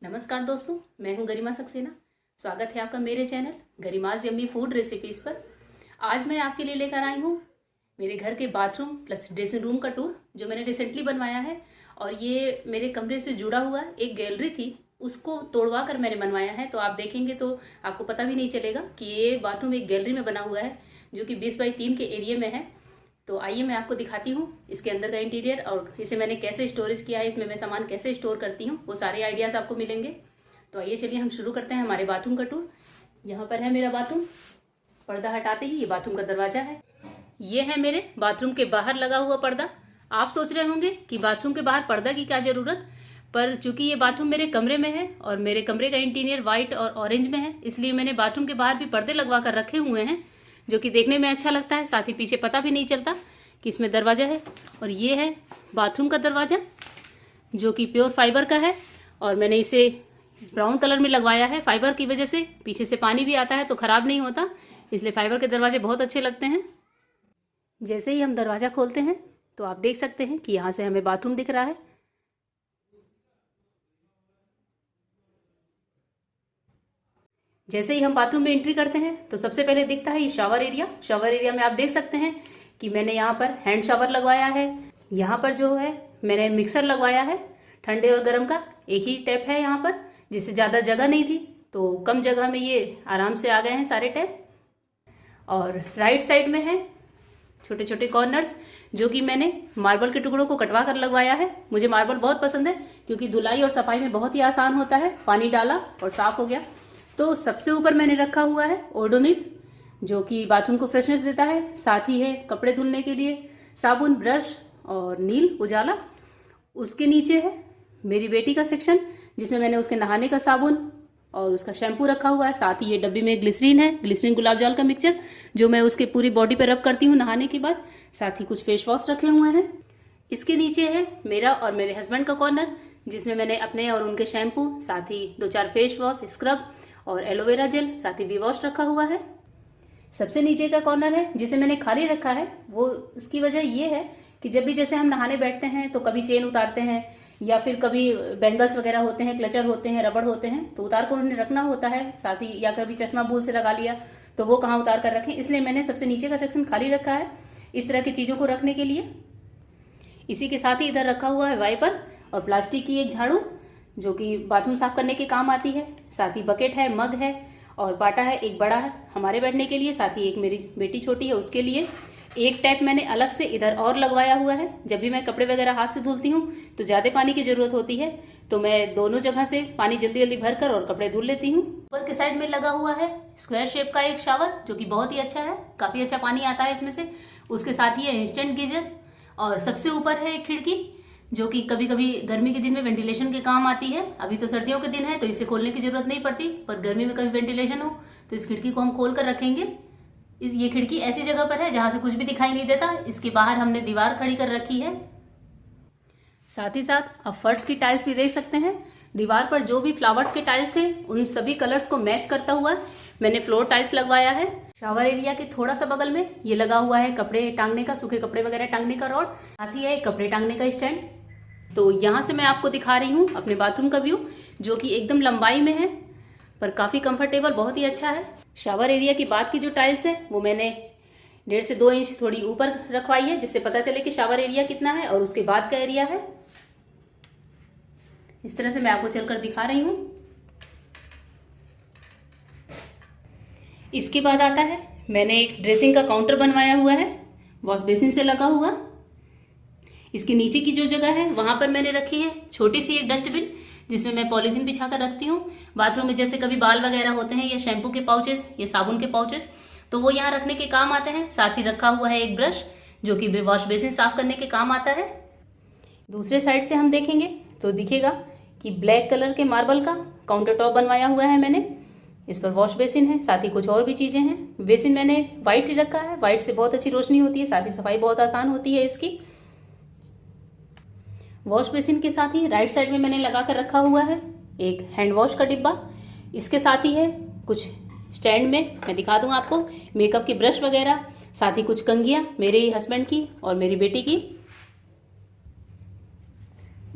नमस्कार दोस्तों, मैं हूं गरिमा सक्सेना। स्वागत है आपका मेरे चैनल गरिमाज यम्मी फूड रेसिपीज़ पर। आज मैं आपके लिए लेकर आई हूं मेरे घर के बाथरूम प्लस ड्रेसिंग रूम का टूर, जो मैंने रिसेंटली बनवाया है। और ये मेरे कमरे से जुड़ा हुआ एक गैलरी थी, उसको तोड़वा कर मैंने बनवाया है। तो आप देखेंगे तो आपको पता भी नहीं चलेगा कि ये बाथरूम एक गैलरी में बना हुआ है, जो कि 20 बाई 3 के एरिया में है। तो आइए मैं आपको दिखाती हूँ इसके अंदर का इंटीरियर, और इसे मैंने कैसे स्टोरेज किया है, इसमें मैं सामान कैसे स्टोर करती हूँ, वो सारे आइडियाज़ आपको मिलेंगे। तो आइए चलिए हम शुरू करते हैं हमारे बाथरूम का टूर। यहाँ पर है मेरा बाथरूम। पर्दा हटाते ही ये बाथरूम का दरवाज़ा है। ये है मेरे बाथरूम के बाहर लगा हुआ पर्दा। आप सोच रहे होंगे कि बाथरूम के बाहर पर्दा की क्या ज़रूरत, पर चूंकि ये बाथरूम मेरे कमरे में है और मेरे कमरे का इंटीरियर वाइट और ऑरेंज में है, इसलिए मैंने बाथरूम के बाहर भी पर्दे लगवा कर रखे हुए हैं, जो कि देखने में अच्छा लगता है। साथ ही पीछे पता भी नहीं चलता कि इसमें दरवाज़ा है। और ये है बाथरूम का दरवाज़ा, जो कि प्योर फाइबर का है, और मैंने इसे ब्राउन कलर में लगवाया है। फाइबर की वजह से पीछे से पानी भी आता है तो ख़राब नहीं होता, इसलिए फाइबर के दरवाजे बहुत अच्छे लगते हैं। जैसे ही हम दरवाज़ा खोलते हैं तो आप देख सकते हैं कि यहाँ से हमें बाथरूम दिख रहा है। जैसे ही हम बाथरूम में एंट्री करते हैं तो सबसे पहले दिखता है ये शावर एरिया। शावर एरिया में आप देख सकते हैं कि मैंने यहाँ पर हैंड शावर लगवाया है। यहाँ पर जो है मैंने मिक्सर लगवाया है, ठंडे और गर्म का एक ही टैप है यहाँ पर, जिससे ज़्यादा जगह नहीं थी तो कम जगह में ये आराम से आ गए हैं सारे टैप। और राइट साइड में है छोटे छोटे कॉर्नर्स, जो कि मैंने मार्बल के टुकड़ों को कटवा कर लगवाया है। मुझे मार्बल बहुत पसंद है क्योंकि धुलाई और सफाई में बहुत ही आसान होता है। पानी डाला और साफ़ हो गया। तो सबसे ऊपर मैंने रखा हुआ है ओडोनिल, जो कि बाथरूम को फ्रेशनेस देता है। साथ ही है कपड़े धुलने के लिए साबुन, ब्रश और नील उजाला। उसके नीचे है मेरी बेटी का सेक्शन, जिसमें मैंने उसके नहाने का साबुन और उसका शैम्पू रखा हुआ है। साथ ही ये डब्बी में ग्लिसरीन है, ग्लिसरीन गुलाब जल का मिक्सचर, जो मैं उसके पूरी बॉडी पर रब करती हूँ नहाने के बाद। साथ ही कुछ फेस वॉश रखे हुए हैं। इसके नीचे है मेरा और मेरे हस्बैंड का कॉर्नर, जिसमें मैंने अपने और उनके शैम्पू, साथ ही 2-4 फेस वॉश, स्क्रब और एलोवेरा जेल, साथ ही वी वॉश रखा हुआ है। सबसे नीचे का कॉर्नर है जिसे मैंने खाली रखा है। वो उसकी वजह ये है कि जब भी जैसे हम नहाने बैठते हैं तो कभी चेन उतारते हैं, या फिर कभी बैंगल्स वगैरह होते हैं, क्लचर होते हैं, रबड़ होते हैं, तो उतार कर उन्हें रखना होता है। साथ ही या कभी चश्मा भूल से लगा लिया तो वो कहाँ उतार कर रखें, इसलिए मैंने सबसे नीचे का सेक्शन खाली रखा है इस तरह की चीज़ों को रखने के लिए। इसी के साथ ही इधर रखा हुआ है वाइपर और प्लास्टिक की एक झाड़ू, जो कि बाथरूम साफ करने के काम आती है। साथ ही बकेट है, मग है और बाटा है, एक बड़ा है हमारे बैठने के लिए, साथ ही एक मेरी बेटी छोटी है उसके लिए। एक टैप मैंने अलग से इधर और लगवाया हुआ है। जब भी मैं कपड़े वगैरह हाथ से धुलती हूँ तो ज़्यादा पानी की ज़रूरत होती है, तो मैं दोनों जगह से पानी जल्दी जल्दी भर कर और कपड़े धुल लेती हूँ। ऊपर के साइड में लगा हुआ है स्क्वायर शेप का एक शावर, जो कि बहुत ही अच्छा है, काफ़ी अच्छा पानी आता है इसमें से। उसके साथ ही है इंस्टेंट गीजर, और सबसे ऊपर है एक खिड़की, जो कि कभी कभी गर्मी के दिन में वेंटिलेशन के काम आती है। अभी तो सर्दियों के दिन है तो इसे खोलने की ज़रूरत नहीं पड़ती, पर गर्मी में कभी वेंटिलेशन हो तो इस खिड़की को हम खोल कर रखेंगे। ये खिड़की ऐसी जगह पर है जहाँ से कुछ भी दिखाई नहीं देता। इसके बाहर हमने दीवार खड़ी कर रखी है। साथ ही साथ आप फर्श की टाइल्स भी देख सकते हैं। दीवार पर जो भी फ्लावर्स के टाइल्स थे उन सभी कलर्स को मैच करता हुआ मैंने फ्लोर टाइल्स लगवाया है। शावर एरिया के थोड़ा सा बगल में ये लगा हुआ है कपड़े टांगने का, सूखे कपड़े वगैरह टांगने का रॉड, साथ ही है कपड़े टांगने का स्टैंड। तो यहाँ से मैं आपको दिखा रही हूँ अपने बाथरूम का व्यू, जो कि एकदम लंबाई में है पर काफ़ी कंफर्टेबल, बहुत ही अच्छा है। शावर एरिया की बात की जो टाइल्स है वो मैंने 1.5 से 2 इंच थोड़ी ऊपर रखवाई है, जिससे पता चले कि शावर एरिया कितना है और उसके बाद का एरिया है। इस तरह से मैं आपको चलकर दिखा रही हूँ। इसके बाद आता है मैंने एक ड्रेसिंग का काउंटर बनवाया हुआ है, वॉश बेसिन से लगा हुआ। इसके नीचे की जो जगह है वहाँ पर मैंने रखी है छोटी सी एक डस्टबिन, जिसमें मैं पॉलीथीन बिछा कर रखती हूँ। बाथरूम में जैसे कभी बाल वगैरह होते हैं, या शैम्पू के पाउचेस या साबुन के पाउचेस, तो वो यहाँ रखने के काम आते हैं। साथ ही रखा हुआ है एक ब्रश, जो कि वॉश बेसिन साफ करने के काम आता है। दूसरे साइड से हम देखेंगे तो दिखेगा कि ब्लैक कलर के मार्बल का काउंटर टॉप बनवाया हुआ है मैंने। इस पर वॉश बेसिन है, साथ ही कुछ और भी चीज़ें हैं। बेसिन मैंने वाइट ही रखा है, वाइट से बहुत अच्छी रोशनी होती है, साथ ही सफाई बहुत आसान होती है इसकी। वॉश बेसिन के साथ ही राइट साइड में मैंने लगा कर रखा हुआ है एक हैंड वॉश का डिब्बा। इसके साथ ही है कुछ स्टैंड में, मैं दिखा दूँ आपको, मेकअप की ब्रश वगैरह, साथ ही कुछ कंघियाँ मेरे हस्बैंड की और मेरी बेटी की।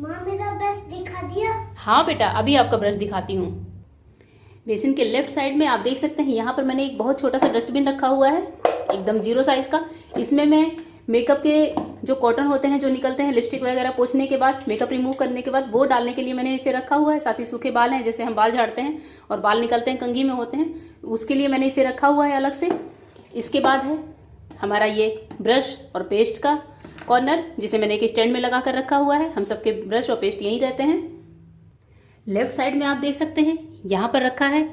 माँ मेरा ब्रश दिखा दिया? हाँ बेटा, अभी आपका ब्रश दिखाती हूँ। बेसिन के लेफ्ट साइड में आप देख सकते हैं, यहाँ पर मैंने एक बहुत छोटा सा डस्टबिन रखा हुआ है, एकदम 0 साइज़ का। इसमें मैं मेकअप के जो कॉटन होते हैं जो निकलते हैं लिपस्टिक वगैरह पोंछने के बाद, मेकअप रिमूव करने के बाद, वो डालने के लिए मैंने इसे रखा हुआ है। साथ ही सूखे बाल हैं, जैसे हम बाल झाड़ते हैं और बाल निकलते हैं कंघी में होते हैं, उसके लिए मैंने इसे रखा हुआ है अलग से। इसके बाद है हमारा ये ब्रश और पेस्ट का कॉर्नर, जिसे मैंने एक स्टैंड में लगा कर रखा हुआ है। हम सबके ब्रश और पेस्ट यहीं रहते हैं। लेफ्ट साइड में आप देख सकते हैं, यहाँ पर रखा है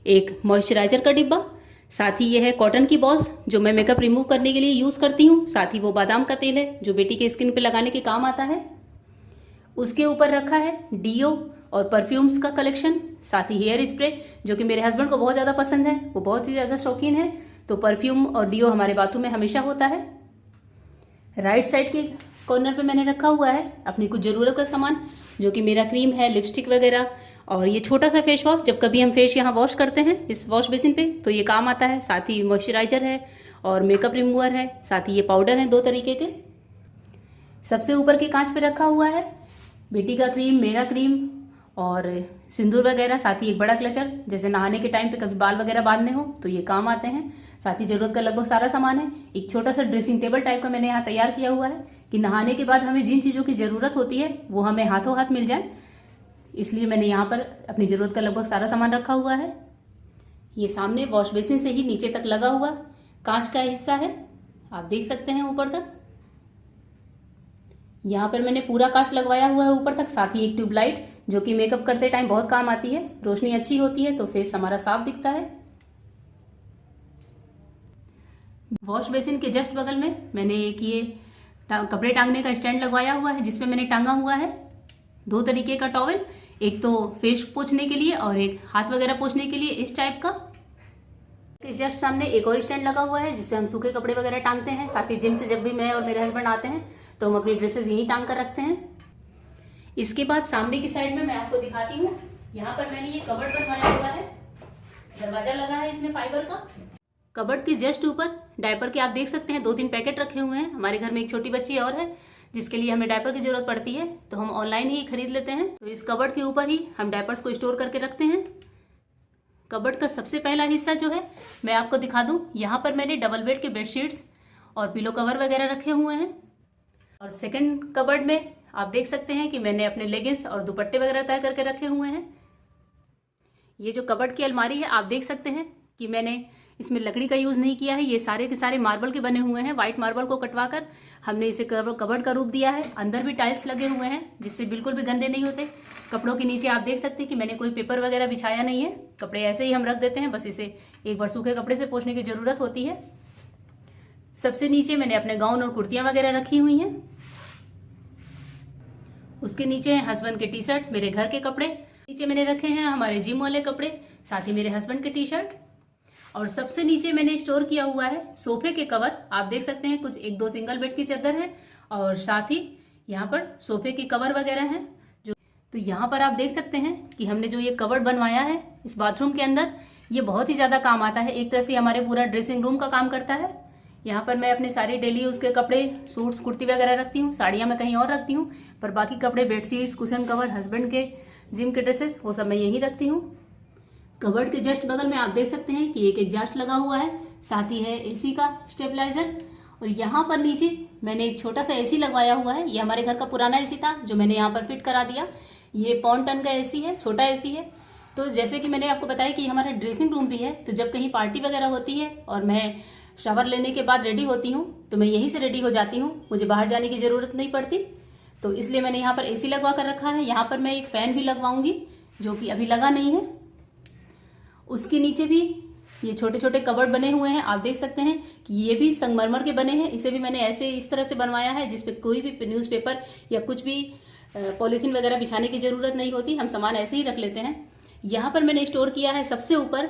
एक मॉइस्चराइजर का डिब्बा। साथ ही ये है कॉटन की बॉल्स, जो मैं मेकअप रिमूव करने के लिए यूज़ करती हूँ। साथ ही वो बादाम का तेल है, जो बेटी के स्किन पे लगाने के काम आता है। उसके ऊपर रखा है डीओ और परफ्यूम्स का कलेक्शन। साथ ही हेयर स्प्रे, जो कि मेरे हस्बैंड को बहुत ज़्यादा पसंद है, वो बहुत ही ज़्यादा शौकीन है, तो परफ्यूम और डीओ हमारे बाथरूम में हमेशा होता है। राइट साइड के कॉर्नर पे मैंने रखा हुआ है अपनी कुछ ज़रूरत का सामान, जो कि मेरा क्रीम है, लिपस्टिक वगैरह, और ये छोटा सा फेस वॉश। जब कभी हम फेस यहाँ वॉश करते हैं इस वॉश बेसिन पे, तो ये काम आता है। साथ ही मॉइस्चराइजर है और मेकअप रिमूवर है। साथ ही ये पाउडर है 2 तरीके के। सबसे ऊपर के कांच पे रखा हुआ है बेटी का क्रीम, मेरा क्रीम और सिंदूर वगैरह। साथ ही एक बड़ा क्लचर, जैसे नहाने के टाइम पे कभी बाल वगैरह बांधने हो तो ये काम आते हैं। साथ ही ज़रूरत का लगभग सारा सामान है। एक छोटा सा ड्रेसिंग टेबल टाइप का मैंने यहाँ तैयार किया हुआ है कि नहाने के बाद हमें जिन चीज़ों की ज़रूरत होती है वो हमें हाथों हाथ मिल जाए, इसलिए मैंने यहाँ पर अपनी ज़रूरत का लगभग सारा सामान रखा हुआ है। ये सामने वॉश बेसिन से ही नीचे तक लगा हुआ कांच का हिस्सा है, आप देख सकते हैं ऊपर तक। यहाँ पर मैंने पूरा कांच लगवाया हुआ है ऊपर तक। साथ ही एक ट्यूबलाइट, जो कि मेकअप करते टाइम बहुत काम आती है। रोशनी अच्छी होती है तो फेस हमारा साफ दिखता है। वॉश बेसिन के जस्ट बगल में मैंने एक ये कपड़े टांगने का स्टैंड लगवाया हुआ है, जिसपे मैंने टांगा हुआ है 2 तरीके का टॉवल, एक तो फेस पोंछने के लिए और एक हाथ वगैरह पोंछने के लिए, इस टाइप का। जस्ट सामने एक और स्टैंड लगा हुआ है, जिसपे हम सूखे कपड़े वगैरह टांगते हैं। साथ ही जिम से जब भी मैं और मेरे हस्बैंड आते हैं तो हम अपनी ड्रेसेस यहीं टांग कर रखते हैं। इसके बाद सामने की साइड में मैं आपको दिखाती हूँ, यहाँ पर मैंने ये कबर्ड बनवाया हुआ है। दरवाजा लगा है इसमें फाइबर का। कबर्ड के जस्ट ऊपर डायपर के आप देख सकते हैं 2-3 पैकेट रखे हुए हैं। हमारे घर में एक छोटी बच्ची और है, जिसके लिए हमें डायपर की ज़रूरत पड़ती है, तो हम ऑनलाइन ही खरीद लेते हैं। तो इस कबर्ड के ऊपर ही हम डायपर्स को स्टोर करके रखते हैं। कबर्ड का सबसे पहला हिस्सा जो है मैं आपको दिखा दूं, यहाँ पर मैंने डबल बेड के बेडशीट्स और पिलो कवर वगैरह रखे हुए हैं। और सेकंड कबर्ड में आप देख सकते हैं कि मैंने अपने लेगिंग्स और दुपट्टे वगैरह तय करके रखे हुए हैं। ये जो कबर्ड की अलमारी है, आप देख सकते हैं कि मैंने इसमें लकड़ी का यूज़ नहीं किया है। ये सारे के सारे मार्बल के बने हुए हैं। वाइट मार्बल को कटवाकर हमने इसे कबर्ड का रूप दिया है। अंदर भी टाइल्स लगे हुए हैं, जिससे बिल्कुल भी गंदे नहीं होते। कपड़ों के नीचे आप देख सकते हैं कि मैंने कोई पेपर वगैरह बिछाया नहीं है, कपड़े ऐसे ही हम रख देते हैं। बस इसे एक बार सूखे कपड़े से पोंछने की ज़रूरत होती है। सबसे नीचे मैंने अपने गाउन और कुर्तियाँ वगैरह रखी हुई हैं। उसके नीचे हैं हस्बैंड के टी शर्ट, मेरे घर के कपड़े। नीचे मैंने रखे हैं हमारे जिम वाले कपड़े, साथ ही मेरे हस्बैंड के टी शर्ट। और सबसे नीचे मैंने स्टोर किया हुआ है सोफे के कवर। आप देख सकते हैं कुछ 1-2 सिंगल बेड की चादर है, और साथ ही यहाँ पर सोफे के कवर वगैरह हैं। तो यहाँ पर आप देख सकते हैं कि हमने जो ये कवर बनवाया है इस बाथरूम के अंदर, ये बहुत ही ज़्यादा काम आता है। एक तरह से हमारे पूरा ड्रेसिंग रूम का काम करता है। यहाँ पर मैं अपने सारे डेली यूज़ के कपड़े, सूट्स, कुर्ती वगैरह रखती हूँ। साड़ियाँ मैं कहीं और रखती हूँ, पर बाकी कपड़े, बेडशीट्स, कुशन कवर, हस्बैंड के जिम के ड्रेसेस, वो सब मैं यहीं रखती हूँ। कबर्ड के जस्ट बगल में आप देख सकते हैं कि एक एग्जॉस्ट लगा हुआ है, साथ ही है एसी का स्टेबलाइजर। और यहाँ पर नीचे मैंने एक छोटा सा एसी लगवाया हुआ है। ये हमारे घर का पुराना एसी था, जो मैंने यहाँ पर फिट करा दिया। ये 1 टन का एसी है, छोटा एसी है। तो जैसे कि मैंने आपको बताया कि हमारा ड्रेसिंग रूम भी है, तो जब कहीं पार्टी वगैरह होती है और मैं शावर लेने के बाद रेडी होती हूँ, तो मैं यहीं से रेडी हो जाती हूँ, मुझे बाहर जाने की ज़रूरत नहीं पड़ती। तो इसलिए मैंने यहाँ पर एसी लगवा कर रखा है। यहाँ पर मैं एक फ़ैन भी लगवाऊँगी, जो कि अभी लगा नहीं है। उसके नीचे भी ये छोटे छोटे कबर्ड बने हुए हैं। आप देख सकते हैं कि ये भी संगमरमर के बने हैं। इसे भी मैंने ऐसे इस तरह से बनवाया है, जिसपे कोई भी न्यूज़पेपर या कुछ भी पॉलीथीन वगैरह बिछाने की ज़रूरत नहीं होती, हम सामान ऐसे ही रख लेते हैं। यहाँ पर मैंने स्टोर किया है सबसे ऊपर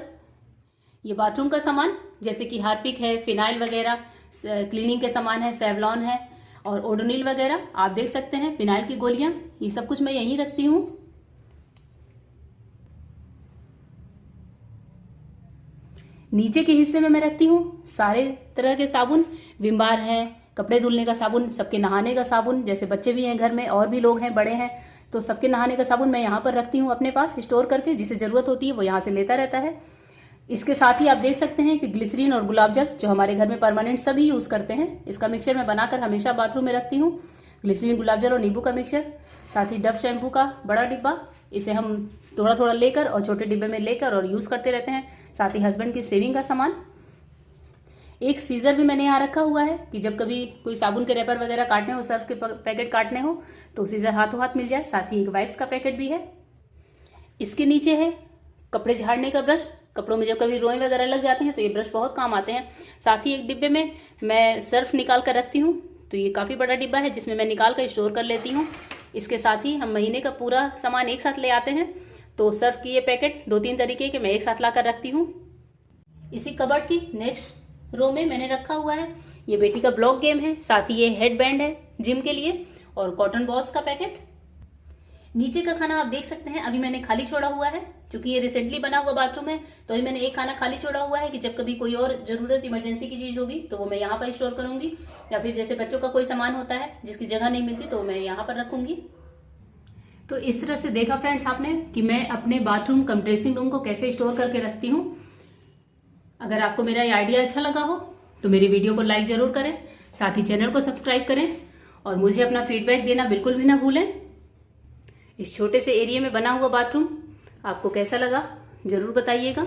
ये बाथरूम का सामान, जैसे कि हार्पिक है, फिनाइल वगैरह, क्लीनिंग के सामान है, सेवलॉन है और ओडोनिल वगैरह। आप देख सकते हैं फिनाइल की गोलियाँ, ये सब कुछ मैं यहीं रखती हूँ। नीचे के हिस्से में मैं रखती हूँ सारे तरह के साबुन, विम बार है, कपड़े धुलने का साबुन, सबके नहाने का साबुन, जैसे बच्चे भी हैं घर में और भी लोग हैं, बड़े हैं, तो सबके नहाने का साबुन मैं यहाँ पर रखती हूँ अपने पास स्टोर करके, जिसे ज़रूरत होती है वो यहाँ से लेता रहता है। इसके साथ ही आप देख सकते हैं कि ग्लिसरीन और गुलाब जल जो हमारे घर में परमानेंट सभी यूज़ करते हैं, इसका मिक्सचर मैं बनाकर हमेशा बाथरूम में रखती हूँ। ग्लिसरीन, गुलाब जल और नींबू का मिक्सचर, साथ ही डव शैम्पू का बड़ा डिब्बा, इसे हम थोड़ा थोड़ा लेकर और छोटे डिब्बे में लेकर और यूज़ करते रहते हैं। साथ ही हस्बैंड की सेविंग का सामान, एक सीज़र भी मैंने यहाँ रखा हुआ है कि जब कभी कोई साबुन के रैपर वगैरह काटने हो, सर्फ के पैकेट काटने हो तो सीज़र हाथों हाथ मिल जाए। साथ ही एक वाइप्स का पैकेट भी है। इसके नीचे है कपड़े झाड़ने का ब्रश, कपड़ों में जब कभी रोएं वगैरह लग जाते हैं तो ये ब्रश बहुत काम आते हैं। साथ ही एक डिब्बे में मैं सर्फ निकाल कर रखती हूँ, तो ये काफ़ी बड़ा डिब्बा है जिसमें मैं निकाल कर स्टोर कर लेती हूँ। इसके साथ ही हम महीने का पूरा सामान एक साथ ले आते हैं, तो सर्फ की ये पैकेट 2-3 तरीके के मैं एक साथ ला कर रखती हूँ। इसी कबर्ड की नेक्स्ट रो में मैंने रखा हुआ है ये बेटी का ब्लॉक गेम है, साथ ही ये हेड बैंड है जिम के लिए और कॉटन बॉल्स का पैकेट। नीचे का खाना आप देख सकते हैं अभी मैंने खाली छोड़ा हुआ है, क्योंकि ये रिसेंटली बना हुआ बाथरूम है तो अभी मैंने एक खाना खाली छोड़ा हुआ है कि जब कभी कोई और ज़रूरत इमरजेंसी की चीज़ होगी तो वो मैं यहाँ पर स्टोर करूँगी, या फिर जैसे बच्चों का कोई सामान होता है जिसकी जगह नहीं मिलती तो मैं यहाँ पर रखूँगी। तो इस तरह से देखा फ्रेंड्स आपने कि मैं अपने बाथरूम कम ड्रेसिंग रूम को कैसे स्टोर करके रखती हूँ। अगर आपको मेरा ये आइडिया अच्छा लगा हो तो मेरी वीडियो को लाइक ज़रूर करें, साथ ही चैनल को सब्सक्राइब करें और मुझे अपना फीडबैक देना बिल्कुल भी ना भूलें। इस छोटे से एरिया में बना हुआ बाथरूम आपको कैसा लगा ज़रूर बताइएगा।